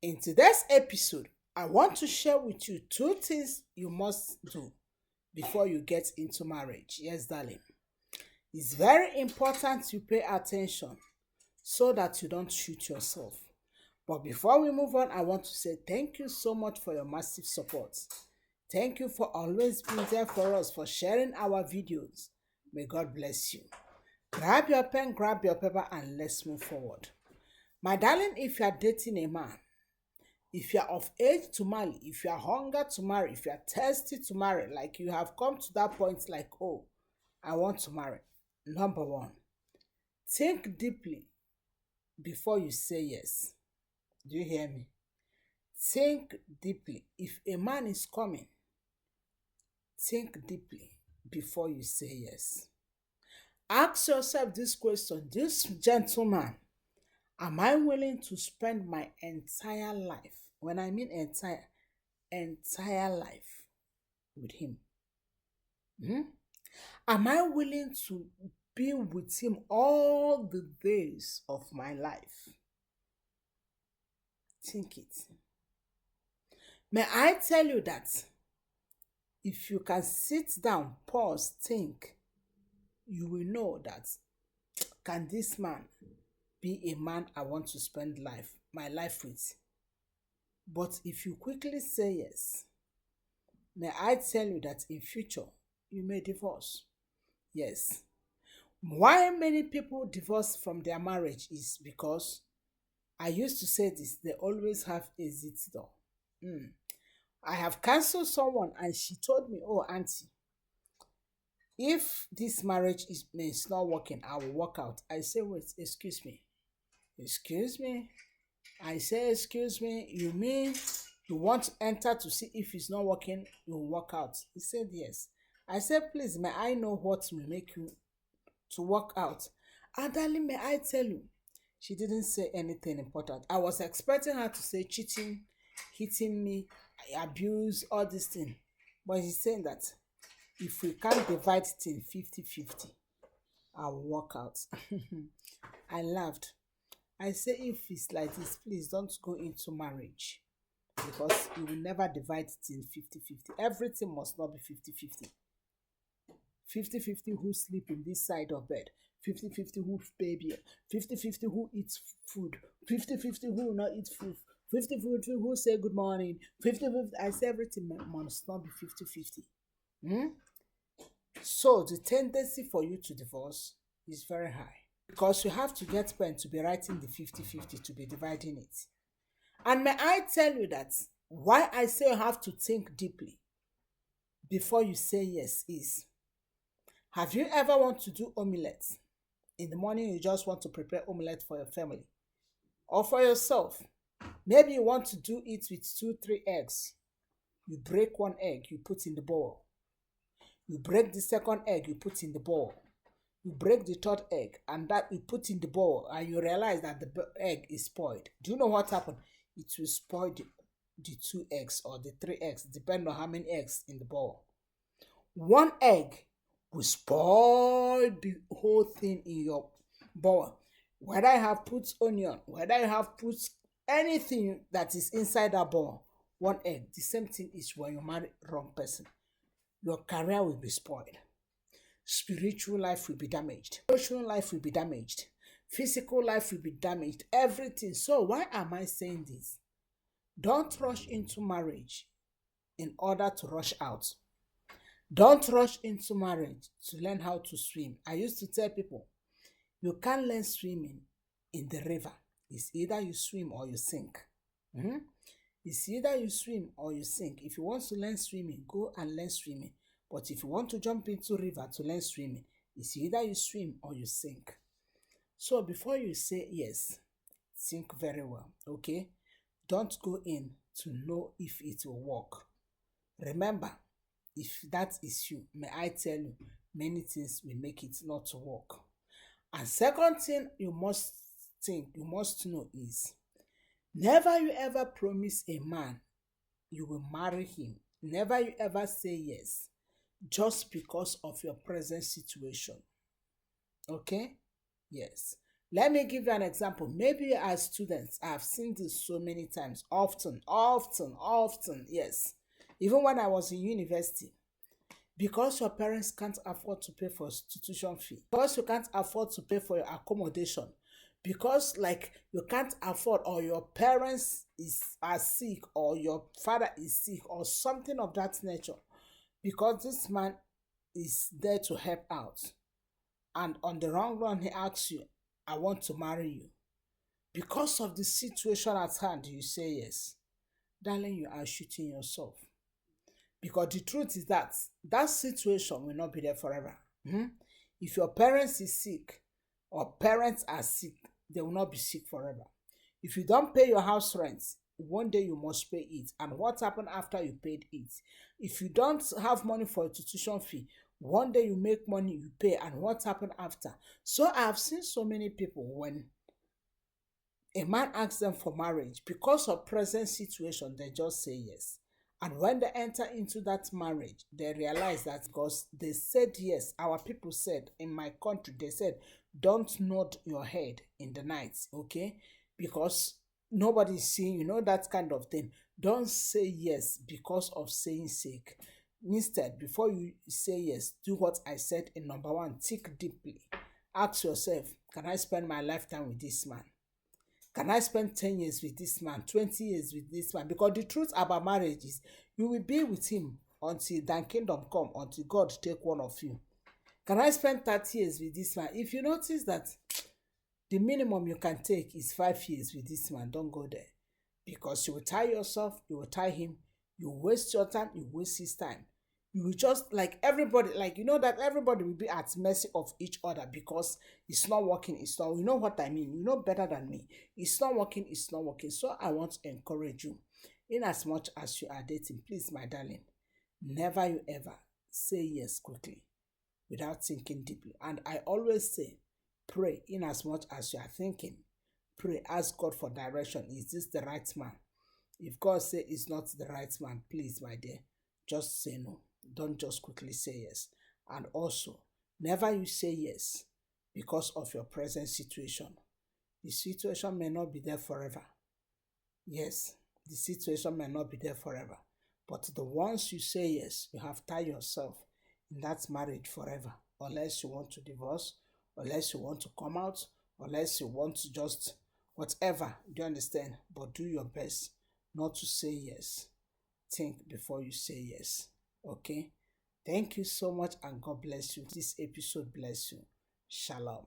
In today's episode, I want to share with you two things you must do before you get into marriage. Yes, darling. It's very important you pay attention so that you don't shoot yourself. But before we move on, I want to say thank you so much for your massive support. Thank you for always being there for us, for sharing our videos. May God bless you. Grab your pen, grab your paper, and let's move forward. My darling, if you are dating a man, if you are of age to marry, if you are hunger to marry, if you are thirsty to marry, like you have come to that point, like, oh, I want to marry. Number one, think deeply before you say yes. Do you hear me? Think deeply. If a man is coming, think deeply before you say yes. Ask yourself this question: this gentleman, am I willing to spend my entire life? When I mean entire life with him. Hmm? Am I willing to be with him all the days of my life? Think it. May I tell you that if you can sit down, pause, think, you will know that can this man be a man I want to spend my life with? But if you quickly say yes, may I tell you that in future you may divorce. Yes. Why many people divorce from their marriage is because I used to say this, they always have exit door. Mm. I have cancelled someone and she told me, oh, auntie, if this marriage is not working, I will walk out. I say, wait, excuse me. Excuse me. I say, excuse me, you mean you want to enter to see if it's not working, you will walk out? He said, yes. I said, please, may I know what will make you to walk out? And darling, may I tell you, she didn't say anything important. I was expecting her to say cheating, hitting me, abuse, all this thing. But she's saying that if we can't divide things 50-50, I'll walk out. I laughed. I say, if it's like this, please don't go into marriage because you will never divide things 50-50. Everything must not be 50-50. 50-50 who sleep in this side of bed, 50-50 who pay bill, 50-50 who eats food, 50-50 who will not eat food, 50-50 who say good morning, 50-50. I say everything must not be 50-50. Hmm? So the tendency for you to divorce is very high because you have to get pen to be writing the 50-50 to be dividing it. And may I tell you that why I say you have to think deeply before you say yes is, have you ever want to do omelette? In the morning, you just want to prepare omelette for your family or for yourself. Maybe you want to do it with 2, 3 eggs. You break one egg, you put in the bowl. You break the second egg, you put in the bowl. You break the third egg, and that you put in the bowl, and you realize that the egg is spoiled. Do you know what happened? It will spoil the 2 eggs or the 3 eggs, depending on how many eggs in the bowl. One egg will spoil the whole thing in your bowl. Whether I have put onion, whether I have put anything that is inside that bowl, one egg. The same thing is when you marry wrong person. Your career will be spoiled. Spiritual life will be damaged. Emotional life will be damaged. Physical life will be damaged. Everything. So why am I saying this? Don't rush into marriage in order to rush out. Don't rush into marriage to learn how to swim. I used to tell people, you can't learn swimming in the river. It's either you swim or you sink. Mhm. It's either you swim or you sink. If you want to learn swimming, go and learn swimming. But if you want to jump into river to learn swimming, it's either you swim or you sink. So before you say yes, think very well, okay? Don't go in to know if it will work. Remember, if that is you, may I tell you, many things will make it not to work. And second thing you must know is, never you ever promise a man you will marry him. Never you ever say yes just because of your present situation. Okay? Yes. Let me give you an example. Maybe as students, I've seen this so many times, often, yes. Even when I was in university, because your parents can't afford to pay for tuition fee, because you can't afford to pay for your accommodation, because like you can't afford, or your parents are sick, or your father is sick, or something of that nature, because this man is there to help out, and on the long run he asks you, I want to marry you, because of the situation at hand, you say yes. Darling, you are shooting yourself. Because the truth is that that situation will not be there forever. Mhm. If your parents is sick, or parents are sick, they will not be sick forever. If you don't pay your house rent, one day you must pay it. And what happened after you paid it? If you don't have money for a tuition fee, one day you make money, you pay, and what happened after? So I have seen so many people, when a man asks them for marriage, because of present situation, they just say yes. And when they enter into that marriage, they realize that because they said yes, our people said in my country, they said, don't nod your head in the night, okay? Because nobody is seeing, that kind of thing. Don't say yes because of saying sake. Instead, before you say yes, do what I said in number one. Think deeply. Ask yourself, can I spend my lifetime with this man? Can I spend 10 years with this man, 20 years with this man? Because the truth about marriage is you will be with him until thy kingdom come, until God take one of you. Can I spend 30 years with this man? If you notice that the minimum you can take is 5 years with this man, don't go there. Because you will tie yourself, you will tie him, you waste your time, you waste his time. You will just, like everybody, like that everybody will be at mercy of each other, because it's not working, it's not, what I mean, better than me. It's not working, it's not working. So I want to encourage you, in as much as you are dating, please, my darling, never you ever say yes quickly without thinking deeply. And I always say, pray in as much as you are thinking. Pray, ask God for direction. Is this the right man? If God say it's not the right man, please, my dear, just say no. Don't just quickly say yes. And also, never you say yes because of your present situation. The situation may not be there forever. Yes, the situation may not be there forever. But the ones you say yes, you have tied yourself in that marriage forever. Unless you want to divorce, unless you want to come out, unless you want to just whatever. Do you understand? But do your best not to say yes. Think before you say yes. Okay? Thank you so much, and God bless you. This episode bless you. Shalom.